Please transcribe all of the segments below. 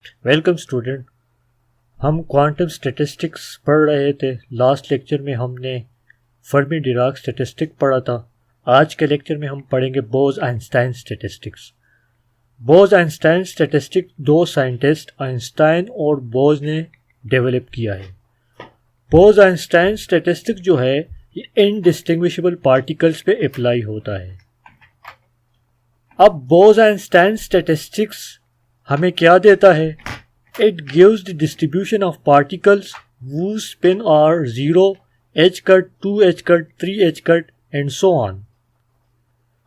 Welcome student. हम quantum statistics पढ़ रहे थे। लास्ट लेक्चर में हमने फर्मी डिराक स्टैटिस्टिक पढ़ा था। आज के लेक्चर में हम पढ़ेंगे बोज-आइंस्टाइन स्टैटिस्टिक्स। बोज-आइंस्टाइन स्टैटिस्टिक दो साइंटिस्ट आइंस्टाइन और बोज ने डेवलप किया है। बोज-आइंस्टाइन स्टैटिस्टिक जो है ये इनडिस्टिंग्विशेबल पार्टिकल्स पे अप्लाई होता है। अब बोज-आइंस्टाइन स्टैटिस्टिक्स हमें क्या देता है? It gives the distribution of particles whose spin are 0, h cut, 2h cut, 3h cut and so on.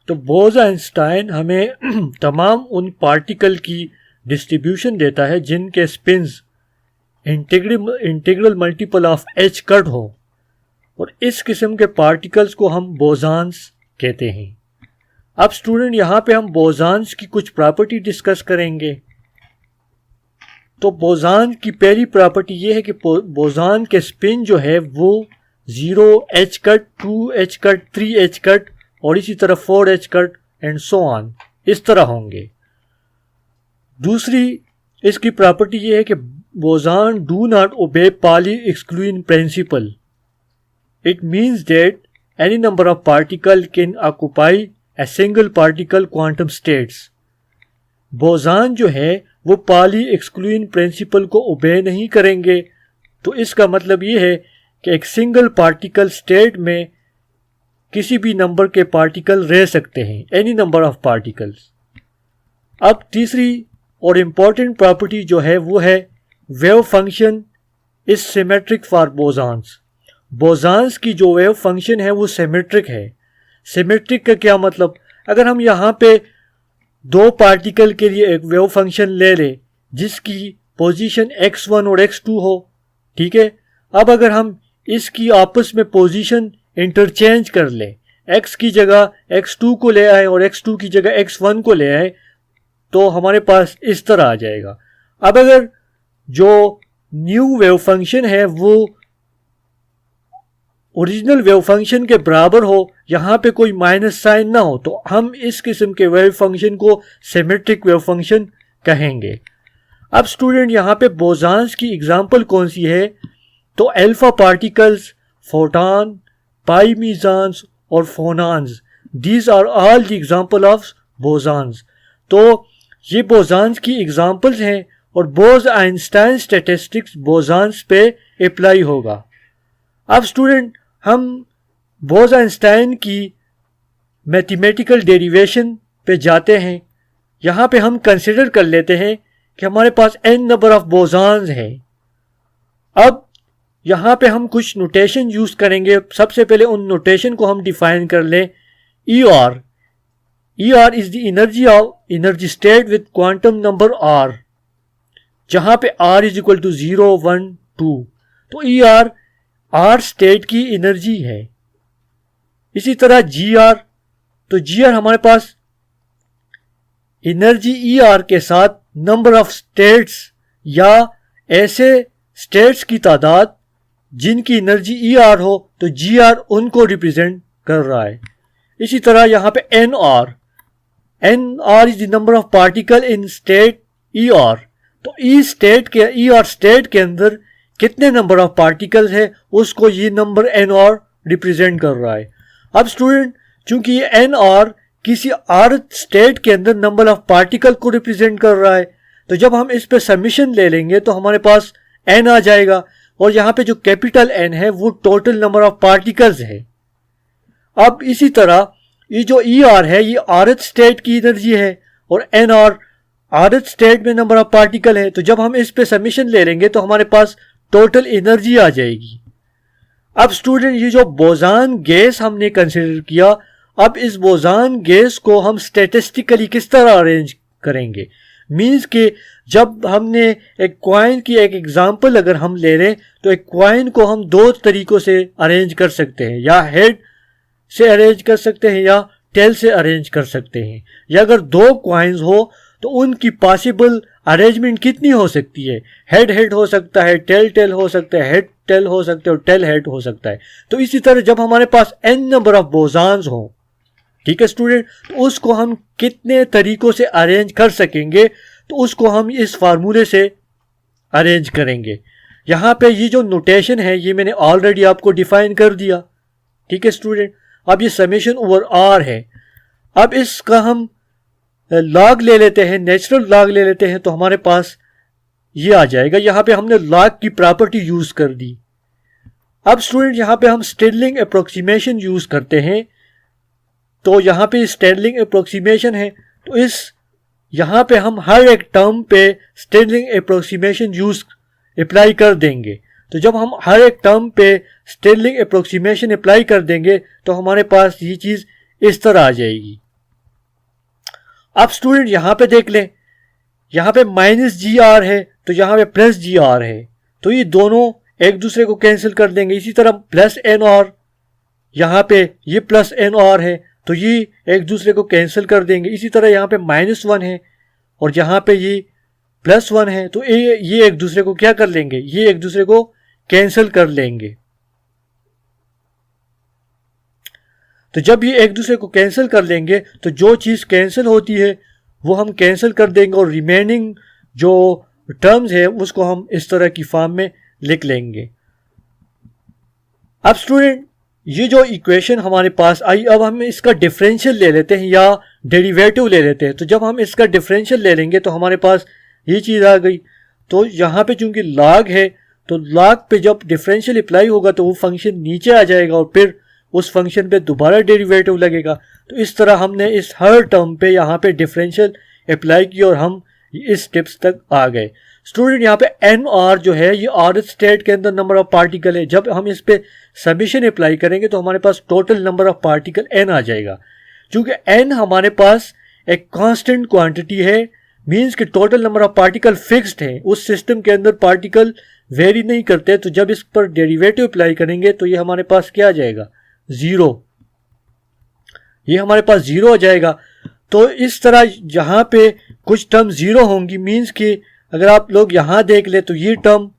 तो बोज-आइंस्टाइन हमें तमाम उन पार्टिकल की डिस्ट्रीब्यूशन देता है जिनके spins integral multiple of h cut हो, और इस किस्म के पार्टिकल्स को हम बोजान्स कहते हैं। अब स्टूडेंट यहाँ पे हम बोजान्स की कुछ प्रॉपर्टी डिस्कस करेंगे। तो बोजान की पहली प्रॉपर्टी ये है कि बोजान के स्पिन जो है वो 0, h cut, 2h cut, 3h cut और इसी तरह 4h cut and so on इस तरह होंगे। दूसरी इसकी प्रॉपर्टी ये है कि बोजान do not obey Pauli exclusion principle. It means that any number of particle can occupy a single particle quantum states. Boson जो है वो पाली एक्सक्लूजन प्रिंसिपल को ओबे नहीं करेंगे। तो इसका मतलब ये है कि एक सिंगल पार्टिकल स्टेट में किसी भी नंबर के पार्टिकल रह सकते हैं, एनी नंबर ऑफ पार्टिकल्स। अब तीसरी और इम्पॉर्टेंट प्रॉपर्टी जो है वो है wave function is symmetric for bosons. Bosons की जो वेव फंक्शन है वो सिमेट्रिक है। सिमेट्रिक का क्या मतलब? अगर हम यहाँ पे दो पार्टिकल के लिए एक वेव फंक्शन ले लें जिसकी पोजीशन x1 और x2 हो, ठीक है। अब अगर हम इसकी आपस में पोजीशन इंटरचेंज कर लें, x की जगह x2 को ले आए और x2 की जगह x1 को ले आए, तो हमारे पास इस तरह आ जाएगा। अब अगर जो न्यू वेव फंक्शन है वो ओरिजिनल वेव फंक्शन के बराबर हो, यहाँ पे कोई माइनस साइन ना हो, तो हम इस किस्म के वेव फंक्शन को सिमेट्रिक वेव फंक्शन कहेंगे। अब स्टूडेंट यहाँ पे बोजान्स की एग्जांपल कौन सी है? तो alpha particles, photon, pi mesons और phonons, these are all the example of bosons. तो ये बोजान्स की एग्जांपल्स हैं और बोज-आइंस्टाइन स्टैटिस्टिक्स बोजान्स पे अप्लाई होगा। अब स्टूडेंट हम बोज-आइंस्टाइन की मैथमेटिकल डेरिवेशन पे जाते हैं। यहाँ पे हम कंसिडर कर लेते हैं कि हमारे पास n नंबर ऑफ बोजान्स हैं। अब यहाँ पे हम कुछ नोटेशन यूज करेंगे। सबसे पहले उन नोटेशन को हम डिफाइन कर लें। ER is the energy state with quantum number R, जहाँ पे R इज इक्वल टू 0, 1, 2। तो ER R स्टेट की एनर्जी है। इसी तरह GR, तो GR हमारे पास एनर्जी ER के साथ नंबर ऑफ स्टेट्स या ऐसे स्टेट्स की तादाद जिनकी एनर्जी ER हो, तो GR उनको रिप्रेजेंट कर रहा है। इसी तरह यहाँ पे NR is the number of particle in state ER। तो ER स्टेट के अंदर कितने नंबर ऑफ पार्टिकल्स है उसको ये नंबर NR रिप्रेजेंट कर रहा है। अब स्टूडेंट चूंकि ये NR किसी R स्टेट के अंदर नंबर ऑफ पार्टिकल को रिप्रेजेंट कर रहा है, तो जब हम इस पे समीशन ले लेंगे तो हमारे पास N आ जाएगा, और यहाँ पे जो कैपिटल N है वो टोटल नंबर ऑफ पार्टिकल्स है। अब इसी तरह ये जो ER है ये Rth स्टेट की एनर्जी है और NR Rth स्टेट में नंबर ऑफ पार्टिकल है। तो जब हम इस पे समीशन ले लेंगे तो हमारे पास टोटल एनर्जी आ जाएगी। अब स्टूडेंट ये जो बोजान गैस हमने कंसिडर किया, अब इस बोजान गैस को हम स्टैटिस्टिकली किस तरह अरेंज करेंगे? मीन्स कि जब हमने एक क्वाइन की एक एग्जांपल अगर हम ले रहे तो एक क्वाइन को हम दो तरीकों से अरेंज कर सकते हैं, या हेड से अरेंज कर सकते हैं या टेल से अरेंज कर सकते हैं। या अगर दो क्वाइंस हो तो उनकी पॉसिबल अरेंजमेंट कितनी हो सकती है? हेड हेड हो सकता है, टेल टेल हो सकता है, हेड टेल हो सकता है और टेल हेड हो सकता है। तो इसी तरह जब हमारे पास n नंबर ऑफ बोजान्स हो, ठीक है स्टूडेंट, तो उसको हम कितने तरीकों से अरेंज कर सकेंगे? तो उसको हम इस फार्मूले से अरेंज करेंगे। यहाँ पे ये जो नोटेशन है ये मैंने ऑलरेडी आपको डिफाइन कर दिया, ठीक है स्टूडेंट। अब ये समेशन ओवर आर है। अब इसका हम लॉग ले लेते हैं, नेचुरल लॉग ले लेते हैं, तो हमारे पास ये आ जाएगा। यहाँ पे हमने लॉग की प्रॉपर्टी यूज कर दी। अब स्टूडेंट यहाँ पे हम स्टेडलिंग अप्रोक्सीमेशन यूज करते हैं। तो यहाँ पे स्टेडलिंग अप्रोक्सीमेशन है, तो इस यहाँ पे हम हर एक टर्म पे स्टेडलिंग अप्रोक्सीमेशन यूज अप्लाई कर देंगे। तो जब हम हर एक टर्म पे स्टेडलिंग अप्रोक्सीमेशन अप्लाई कर देंगे तो हमारे पास ये चीज इस तरह आ जाएगी। अब स्टूडेंट यहाँ पे देख लें, यहाँ पे -GR है तो यहाँ पे +GR है, तो ये दोनों एक दूसरे को कैंसिल कर देंगे। इसी तरह +NR, यहाँ पे ये +NR है तो ये एक दूसरे को कैंसिल कर देंगे। इसी तरह यहाँ पे -1 है और यहाँ पे ये +1 है, तो ये एक दूसरे को क्या कर लेंगे, ये एक दूसरे को कैंसिल कर लेंगे। तो जब ये एक दूसरे को कैंसिल कर लेंगे तो जो चीज़ कैंसिल होती है वो हम कैंसिल कर देंगे और रिमेनिंग जो टर्म्स है उसको हम इस तरह की फॉर्म में लिख लेंगे। अब स्टूडेंट ये जो इक्वेशन हमारे पास आई, अब हम इसका डिफरेंशियल ले लेते हैं या डेरिवेटिव ले लेते हैं। तो जब हम इसका डिफरेंशियल ले लेंगे तो हमारे पास ये चीज़ आ गई। तो यहाँ पे चूंकि लॉग है तो लॉग पे जब डिफरेंशियल अप्लाई होगा तो वो फंक्शन नीचे आ जाएगा और फिर उस फंक्शन पे दोबारा डेरिवेटिव लगेगा। तो इस तरह हमने इस हर टर्म पे यहाँ पे डिफरेंशियल अप्लाई की और हम इस स्टेप्स तक आ गए। स्टूडेंट यहाँ पे NR जो है ये rth स्टेट के अंदर नंबर ऑफ पार्टिकल है। जब हम इस पे समेशन अप्लाई करेंगे तो हमारे पास total number of particle n आ जाएगा। क्योंकि n हमारे पास एक कांस्टेंट क्वांटिटी है, मींस कि total number of particle fixed है। उस सिस्टम के अंदर पार्टिकल वेरी नहीं करते। तो जब इस पर डेरिवेटिव अप्लाई करेंगे तो ये हमारे पास क्या आ जाएगा, 0। ये हमारे पास 0 आ जाएगा। तो इस तरह यहाँ पे कुछ टर्म 0 होंगी, मींस कि अगर आप लोग यहाँ देख ले तो ये term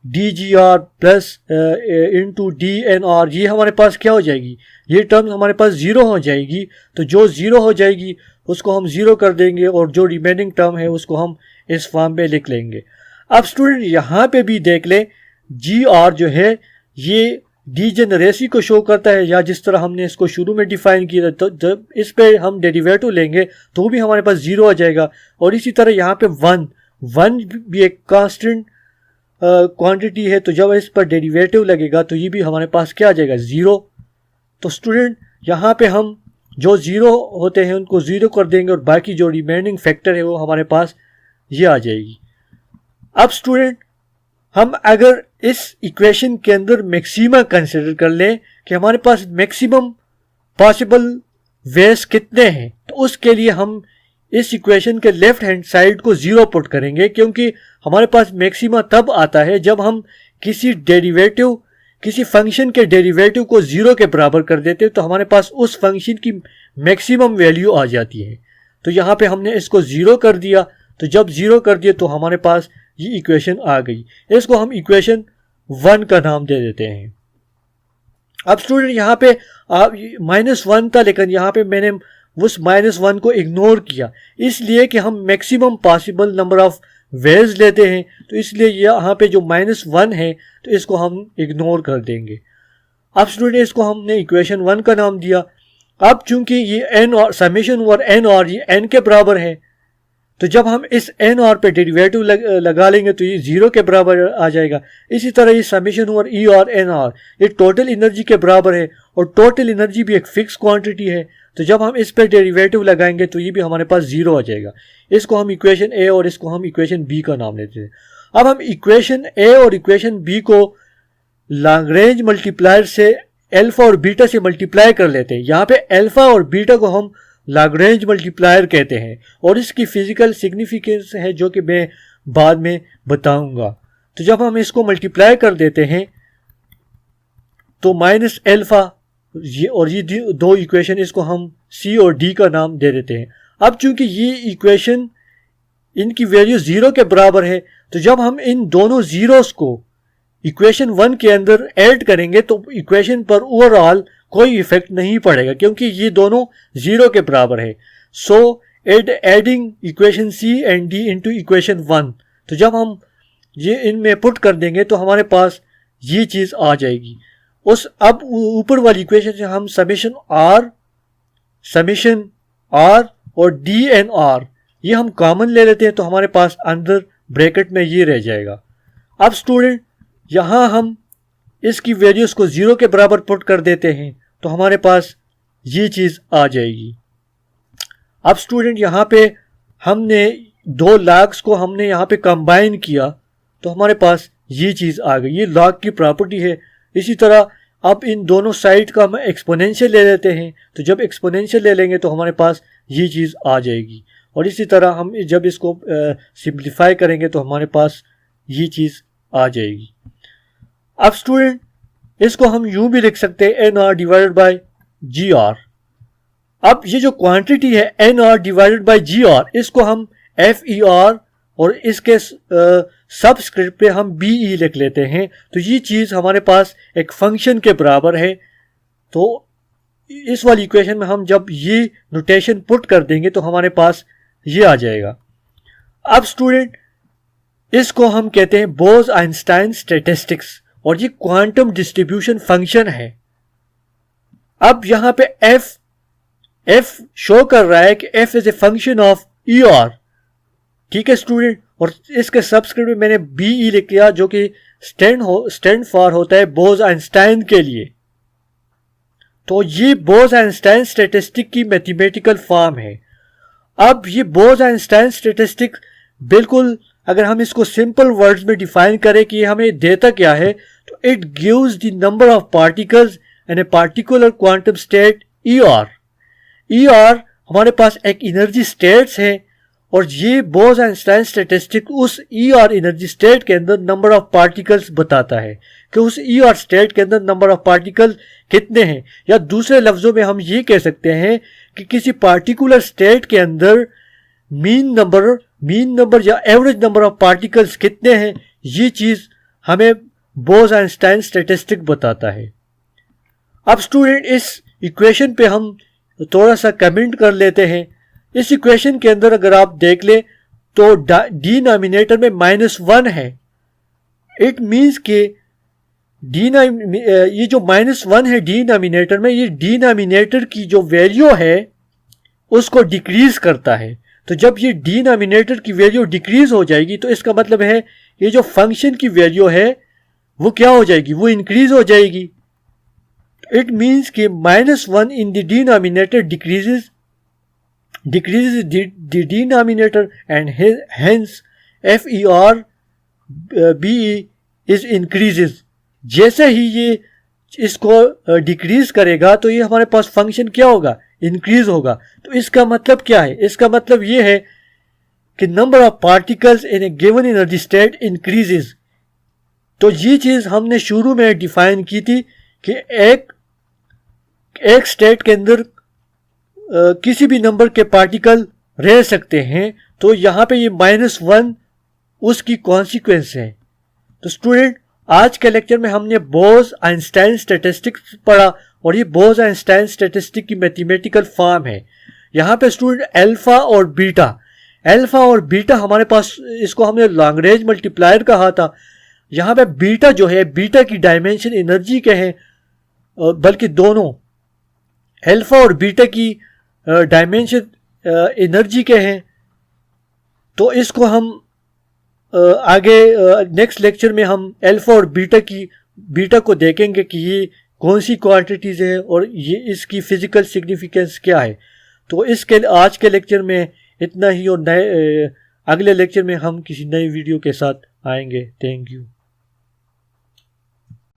DGR plus into DNR ये हमारे पास क्या हो जाएगी, ये टर्म हमारे पास 0 हो जाएगी। तो जो 0 हो जाएगी उसको हम 0 कर देंगे और जो रिमेनिंग टर्म है उसको हम इस फॉर्म में लिख लेंगे। अब स्टूडेंट यहाँ पे भी देख लें, GR जो है ये डीजेनरेसी को शो करता है, या जिस तरह हमने इसको शुरू में डिफाइन किया। तो जब इस पे हम डेरिवेटिव लेंगे तो भी हमारे पास 0 आ जाएगा। और इसी तरह यहाँ पे 1 भी एक कांस्टेंट क्वांटिटी है, तो जब इस पर डेरिवेटिव लगेगा तो ये भी हमारे पास क्या आ जाएगा, 0। तो स्टूडेंट यहाँ पे हम जो 0 होते हैं उनको 0 कर देंगे और बाकी जो रिमेनिंग फैक्टर है वो हमारे पास ये आ जाएगी। अब स्टूडेंट हम अगर इस इक्वेशन के अंदर मैक्सिमा कंसिडर कर लें कि हमारे पास मैक्सिमम पॉसिबल वेज कितने हैं, तो उसके लिए हम इस इक्वेशन के लेफ्ट हैंड साइड को 0 पुट करेंगे, क्योंकि हमारे पास मैक्सिमा तब आता है जब हम किसी फंक्शन के डेरिवेटिव को 0 के बराबर कर देते हैं, तो हमारे पास उस फंक्शन की मैक्सिमम वैल्यू आ जाती है। तो यहाँ पे हमने इसको 0 कर दिया। तो जब 0 कर दिया तो हमारे पास ये इक्वेशन आ गई। इसको हम इक्वेशन 1 का नाम दे देते हैं। अब स्टूडेंट यहाँ पे -1 था, लेकिन यहाँ पे मैंने उस -1 को इग्नोर किया, इसलिए कि हम maximum possible number of ways लेते हैं। तो इसलिए यहाँ पे जो -1 है तो इसको हम इग्नोर कर देंगे। अब स्टूडेंट इसको हमने इक्वेशन 1 का नाम दिया। अब चूंकि ये n और समेशन ओवर n और ये n के बराबर है, तो जब हम इस n और पे डेरिवेटिव लगा लेंगे तो ये 0 के बराबर आ जाएगा। इसी तरह ये समेशन ओवर E और n और ये टोटल एनर्जी के बराबर है, और टोटल एनर्जी भी एक फिक्स क्वांटिटी है। तो जब हम इस पे डेरिवेटिव लगाएंगे तो ये भी हमारे पास 0 आ जाएगा। इसको हम इक्वेशन A और इसको हम इक्वेशन B का नाम लेते हैं। अब हम इक्वेशन A और इक्वेशन B को लैग्रेंज मल्टीप्लायर से अल्फा और बीटा से मल्टीप्लाई कर लेते हैं। यहाँ पे अल्फा और बीटा को हम लैग्रेंज मल्टीप्लायर कहते हैं और इसकी फिजिकल सिग्निफिकेंस है जो कि मैं बाद में बताऊंगा। तो जब हम इसको मल्टीप्लाई कर देते हैं तो माइनस अल्फा ये दो इक्वेशन, इसको हम C और D का नाम दे देते हैं। अब चूंकि ये इक्वेशन इनकी वैल्यू 0 के बराबर है, तो जब हम इन दोनों जीरोस को इक्वेशन 1 के अंदर ऐड करेंगे तो इक्वेशन पर ओवरऑल कोई इफेक्ट नहीं पड़ेगा, क्योंकि ये दोनों 0 के बराबर है। So adding equation C and D into equation 1। तो जब हम ये इनमें पुट कर देंगे तो हमारे पास ये चीज़ आ जाएगी। उस अब ऊपर वाली इक्वेशन से हम समेशन आर और डी एन आर ये हम कॉमन ले लेते हैं, तो हमारे पास अंदर ब्रैकेट में ये रह जाएगा। अब स्टूडेंट यहाँ हम इसकी वैल्यूज़ को 0 के बराबर पुट कर देते हैं तो हमारे पास ये चीज़ आ जाएगी। अब स्टूडेंट यहाँ पे हमने दो लॉग्स को हमने यहाँ पे कंबाइन किया तो हमारे पास ये चीज़ आ गई। ये लॉग की प्रॉपर्टी है। इसी तरह अब इन दोनों साइड का हम एक्सपोनेंशियल ले लेते हैं, तो जब एक्सपोनेंशियल ले लेंगे तो हमारे पास ये चीज़ आ जाएगी। और इसी तरह हम जब इसको सिंप्लीफाई करेंगे तो हमारे पास ये चीज़ आ जाएगी। अब स्टूडेंट इसको हम यूं भी लिख सकते हैं N R divided by G R. अब ये जो क्वांटिटी है N R divided by G R, इसको हम एफ ई आर और इसके सबस्क्रिप्ट पे हम बी ई लिख लेते हैं। तो ये चीज़ हमारे पास एक फंक्शन के बराबर है। तो इस वाली इक्वेशन में हम जब ये नोटेशन पुट कर देंगे तो हमारे पास ये आ जाएगा। अब स्टूडेंट इसको हम कहते हैं बोस-आइंस्टाइन स्टैटिस्टिक्स और ये क्वांटम डिस्ट्रीब्यूशन फंक्शन है। अब यहाँ पे एफ शो कर रहा है कि F is a function of E R, ठीक है स्टूडेंट। और इसके सबस्क्रिप्ट में मैंने बी ई लिख लिया जो कि स्टैंड फॉर होता है बोस-आइंस्टाइन के लिए। तो ये बोस-आइंस्टाइन स्टैटिस्टिक की मैथमेटिकल फॉर्म है। अब ये बोस-आइंस्टाइन स्टैटिस्टिक बिल्कुल अगर हम इसको सिंपल वर्ड्स में डिफाइन करें कि हमें देता क्या है, तो it gives the number of particles in a particular quantum state E R. E R हमारे पास एक एनर्जी स्टेट्स है और ये बोस-आइंस्टाइन स्टैटिस्टिक उस ई आर एनर्जी स्टेट के अंदर नंबर ऑफ पार्टिकल्स बताता है कि उस ई आर स्टेट के अंदर नंबर ऑफ पार्टिकल कितने हैं। या दूसरे लफ्जों में हम ये कह सकते हैं कि किसी पार्टिकुलर स्टेट के अंदर मीन नंबर या एवरेज नंबर ऑफ पार्टिकल्स कितने हैं, ये चीज़ हमें बोस-आइंस्टाइन स्टैटिस्टिक बताता है। अब स्टूडेंट इस इक्वेशन पे हम थोड़ा सा कमेंट कर लेते हैं। इस इक्वेशन के अंदर अगर आप देख लें तो डिनोमिनेटर में -1 है। इट मीन्स के ये जो -1 है डिनोमिनेटर में, ये डिनोमिनेटर की जो वैल्यू है उसको डिक्रीज करता है। तो जब ये डिनोमिनेटर की वैल्यू डिक्रीज हो जाएगी तो इसका मतलब है ये जो फंक्शन की वैल्यू है वो क्या हो जाएगी, वो इंक्रीज हो जाएगी। इट मीन्स कि -1 in the denominator decreases the denominator and hence FER BE is increases। जैसे ही ये इसको डिक्रीज करेगा तो ये हमारे पास फंक्शन क्या होगा, इंक्रीज होगा। तो इसका मतलब क्या है, इसका मतलब ये है कि number of particles in A given energy state increases. तो ये चीज़ हमने शुरू में डिफाइन की थी कि एक स्टेट के अंदर किसी भी नंबर के पार्टिकल रह सकते हैं। तो यहाँ पे ये -1 उसकी कॉन्सिक्वेंस है। तो स्टूडेंट आज के लेक्चर में हमने बोस-आइंस्टाइन स्टैटिस्टिक्स पढ़ा और ये बोस-आइंस्टाइन स्टैटिस्टिक की मैथमेटिकल फॉर्म है। यहाँ पे स्टूडेंट अल्फा और बीटा हमारे पास, इसको हमने लॉन्ग रेंज मल्टीप्लायर कहा था। यहाँ पे बीटा जो है, बीटा की डायमेंशन एनर्जी के हैं, बल्कि दोनों अल्फा और बीटा की डायमेंशन एनर्जी के हैं। तो इसको हम आगे नेक्स्ट लेक्चर में हम अल्फा और बीटा को देखेंगे कि ये कौन सी क्वांटिटीज़ है और ये इसकी फिजिकल सिग्निफिकेंस क्या है। तो इसके आज के लेक्चर में इतना ही और अगले लेक्चर में हम किसी नए वीडियो के साथ आएंगे। Thank you.